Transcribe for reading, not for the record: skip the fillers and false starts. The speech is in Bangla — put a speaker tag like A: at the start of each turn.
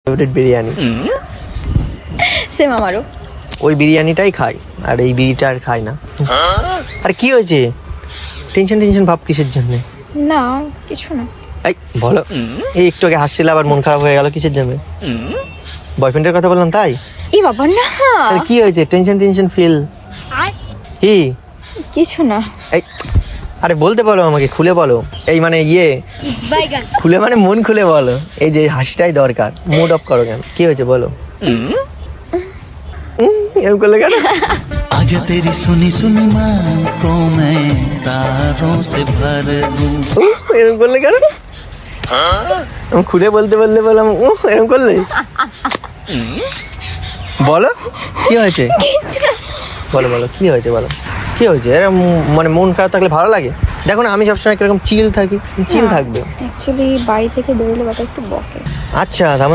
A: ফেভারিট বিরিয়ানি।
B: সেম আমারও।
A: ওই বিরিয়ানিটাই খাই, আর এই বিরিটা আর খাই না। আর কি হয়েছে? টেনশন ভাব কিসের জন্য?
B: না কিছু না।
A: এই বলো, এই একটু আগে হাসছিল আবার মন খারাপ হয়ে গেল কিসের জন্য? বয়ফ্রেন্ডের কথা বললাম তাই?
B: এই বাবা না।
A: তাহলে কি হয়েছে? টেনশন ফিল কি?
B: কিছু না।
A: এই আরে বলতে বলো, আমাকে খুলে বলো। এই মানে খুলে মানে মন খুলে বলো। এই যে হাসিটাই দরকার, মুড অফ করো কেন? কি হয়েছে বলো? এরকম করলে কেন?
C: आज तेरी सुनी सुनी माँ को मैं तारों से भर दूं।
A: এরকম করলে কেন? আমি খুলে বলতে বললে বললাম এরকম করলে? বলো কি হয়েছে? বলো বলো কি হয়েছে বলো, কি হয়েছে? এরকম মানে মন খারাপ থাকলে ভালো লাগে? দেখো না, আমি সবসময় কিরকম চিল থাকি, চিল থাকবে।
B: অ্যাকচুয়ালি বাড়ি থেকে বেরোলে বাবা একটু বকে।
A: আচ্ছা, তার মানে